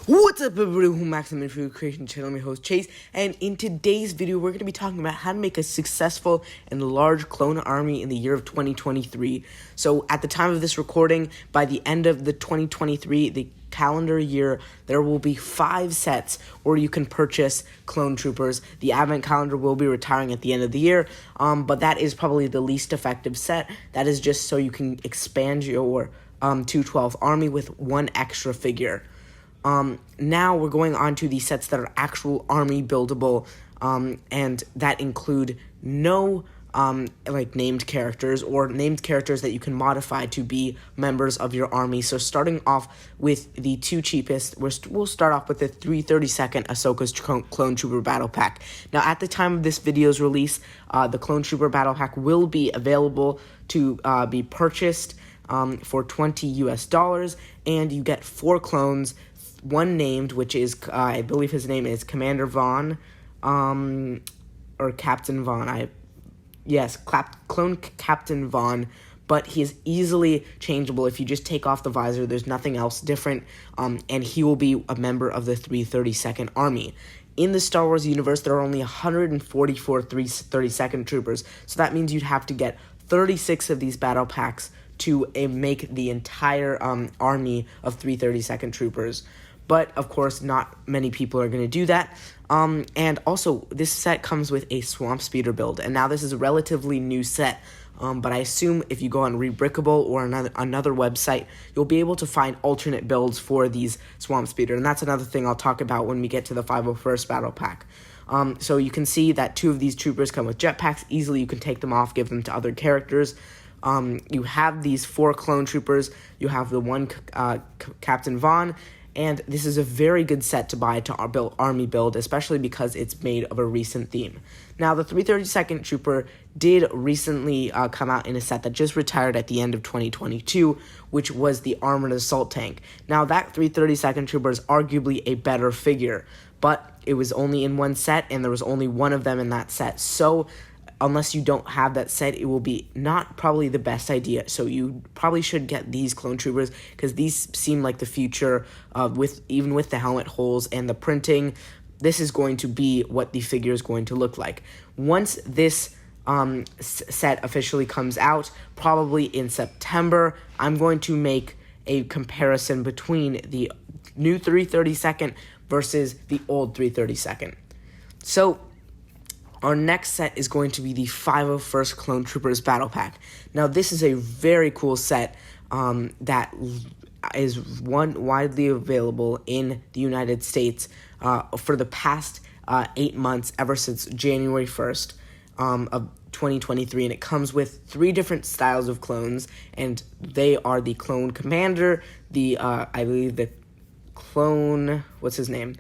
What's up, everybody? Welcome back to the Info Creation Channel. I'm your host, Chase, and in today's video, we're going to be talking about how to make a successful and large clone army in the year of 2023. So, at the time of this recording, by the end of the 2023, the calendar year, there will be 5 sets where you can purchase clone troopers. The advent calendar will be retiring at the end of the year, but that is probably the least effective set. That is just so you can expand your 212 army with one extra figure. Now we're going on to the sets that are actual army buildable, and that include no named characters or named characters that you can modify to be members of your army. So starting off with the 2 cheapest, we'll start off with the 332nd Ahsoka's Clone Trooper Battle Pack. Now at the time of this video's release, the Clone Trooper Battle Pack will be available to be purchased for $20 US, and you get 4 clones. One named, which is, I believe his name is Commander Vaughn, or Captain Vaughn. Clone Captain Vaughn, but he is easily changeable. If you just take off the visor, there's nothing else different, and he will be a member of the 332nd Army. In the Star Wars universe, there are only 144 332nd troopers, so that means you'd have to get 36 of these battle packs to make the entire army of 332nd troopers. But, of course, not many people are going to do that. And also, this set comes with a Swamp Speeder build. And now this is a relatively new set. But I assume if you go on Rebrickable or another website, you'll be able to find alternate builds for these Swamp Speeder. And that's another thing I'll talk about when we get to the 501st Battle Pack. So you can see that 2 of these troopers come with jetpacks. Easily you can take them off, give them to other characters. You have these 4 clone troopers. You have the 1 Captain Vaughn. And this is a very good set to buy to our army build, especially because it's made of a recent theme. Now, the 332nd Trooper did recently come out in a set that just retired at the end of 2022, which was the Armored Assault Tank. Now, that 332nd Trooper is arguably a better figure, but it was only in one set, and there was only one of them in that set. So, unless you don't have that set, it will be not probably the best idea. So you probably should get these clone troopers because these seem like the future even with the helmet holes and the printing. This is going to be what the figure is going to look like. Once this set officially comes out, probably in September, I'm going to make a comparison between the new 332nd versus the old 332nd. So our next set is going to be the 501st Clone Troopers Battle Pack. Now, this is a very cool set that is widely available in the United States for the past 8 months, ever since January 1st of 2023, and it comes with 3 different styles of clones, and they are the Clone Commander, I believe the Clone, what's his name?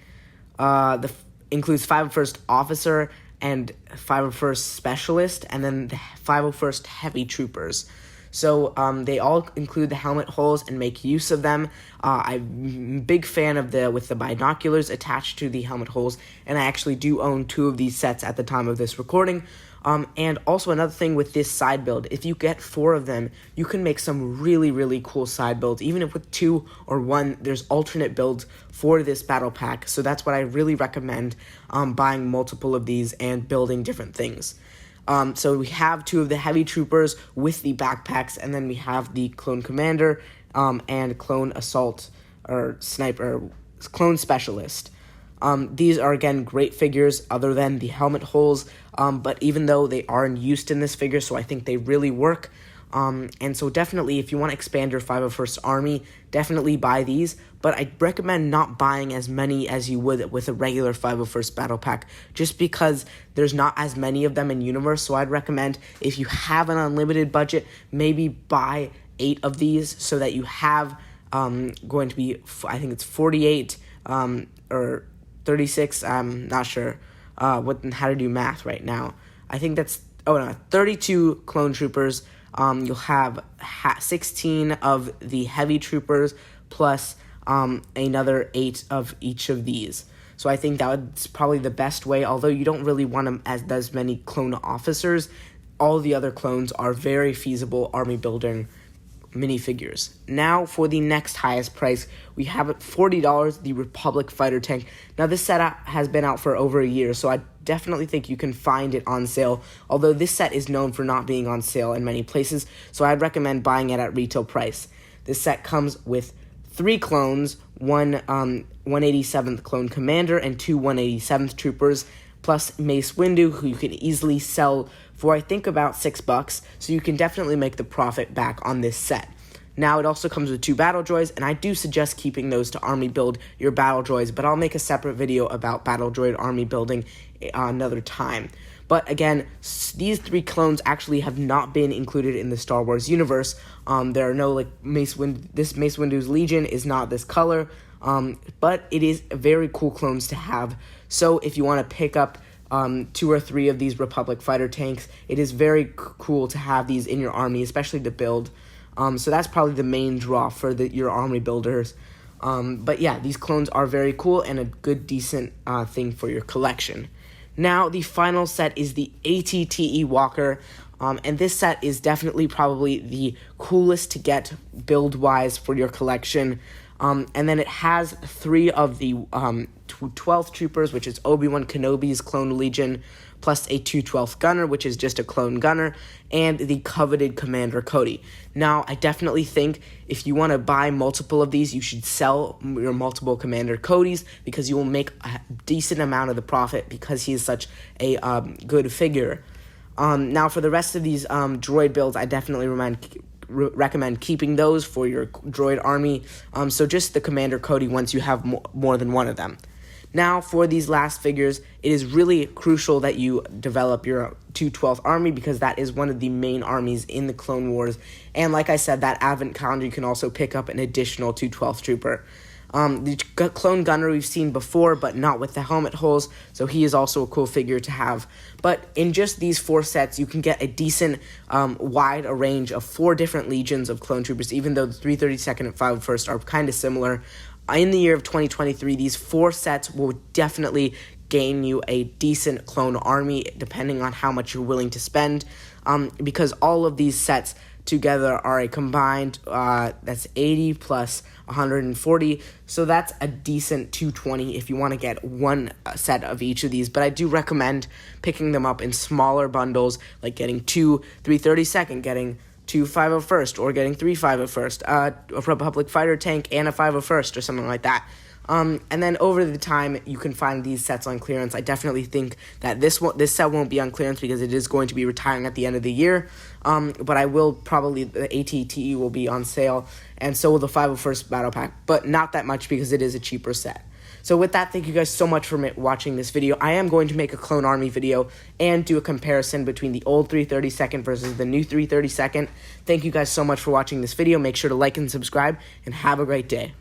Includes 501st Officer and 501st Specialist, and then the 501st Heavy Troopers. So they all include the helmet holes and make use of them. I'm a big fan of with the binoculars attached to the helmet holes, and I actually do own 2 of these sets at the time of this recording. And also another thing with this side build, if you get 4 of them, you can make some really, really cool side builds. Even if with 2 or 1, there's alternate builds for this battle pack. So that's what I really recommend, buying multiple of these and building different things. So we have 2 of the heavy troopers with the backpacks, and then we have the Clone Commander and Clone Assault or Sniper, Clone Specialist. These are, again, great figures other than the helmet holes, but even though they are in use in this figure, so I think they really work. And so definitely, if you want to expand your 501st Army, definitely buy these, but I recommend not buying as many as you would with a regular 501st Battle Pack, just because there's not as many of them in universe. So I'd recommend, if you have an unlimited budget, maybe buy 8 of these so that you have going to be, I think it's 48 or 36, I'm not sure how to do math right now. I think that's 32 clone troopers. You'll have 16 of the heavy troopers plus another 8 of each of these. So I think that's probably the best way, although you don't really want them as many clone officers. All the other clones are very feasible army building minifigures. Now for the next highest price, we have at $40 the Republic Fighter Tank. Now this set has been out for over a year, so I definitely think you can find it on sale, although this set is known for not being on sale in many places, so I'd recommend buying it at retail price. This set comes with 3 clones, one 187th Clone Commander and 2 187th Troopers, plus Mace Windu, who you can easily sell for I think about $6, so you can definitely make the profit back on this set. Now it also comes with 2 battle droids, and I do suggest keeping those to army build your battle droids, but I'll make a separate video about battle droid army building another time. But again, these 3 clones actually have not been included in the Star Wars universe. There are no this Mace Windu's Legion is not this color, but it is very cool clones to have. So if you want to pick up 2 or 3 of these Republic Fighter tanks, it is very cool to have these in your army, especially to build. So that's probably the main draw for your army builders. But yeah, these clones are very cool and a good, decent thing for your collection. Now, the final set is the ATT Walker, and this set is definitely probably the coolest to get build-wise for your collection. And then it has 3 of the 12th Troopers, which is Obi-Wan Kenobi's Clone Legion, plus a 212th Gunner, which is just a clone gunner, and the coveted Commander Cody. Now, I definitely think if you want to buy multiple of these, you should sell your multiple Commander Codys, because you will make a decent amount of the profit because he is such a good figure. Now, for the rest of these droid builds, I definitely recommend keeping those for your droid army. So just the Commander Cody once you have more than one of them. Now, for these last figures, it is really crucial that you develop your 212th army, because that is one of the main armies in the Clone Wars. And like I said, that Advent calendar, you can also pick up an additional 212th Trooper. The Clone Gunner we've seen before, but not with the helmet holes, so he is also a cool figure to have. But in just these 4 sets, you can get a decent wide range of 4 different legions of Clone Troopers, even though the 332nd and 501st are kind of similar. In the year of 2023, these 4 sets will definitely gain you a decent clone army, depending on how much you're willing to spend, because all of these sets together are a combined, that's 80 plus 140, so that's a decent 220 if you want to get one set of each of these. But I do recommend picking them up in smaller bundles, like getting 2 332nd, getting 2 501st, or getting 3 501st, a Republic Fighter tank and a 501st, or something like that. And then over the time, you can find these sets on clearance. I definitely think that this set won't be on clearance because it is going to be retiring at the end of the year. But I will probably, the ATT will be on sale, and so will the 501st Battle Pack, but not that much because it is a cheaper set. So with that, thank you guys so much for watching this video. I am going to make a Clone Army video and do a comparison between the old 332nd versus the new 332nd. Thank you guys so much for watching this video. Make sure to like and subscribe, and have a great day.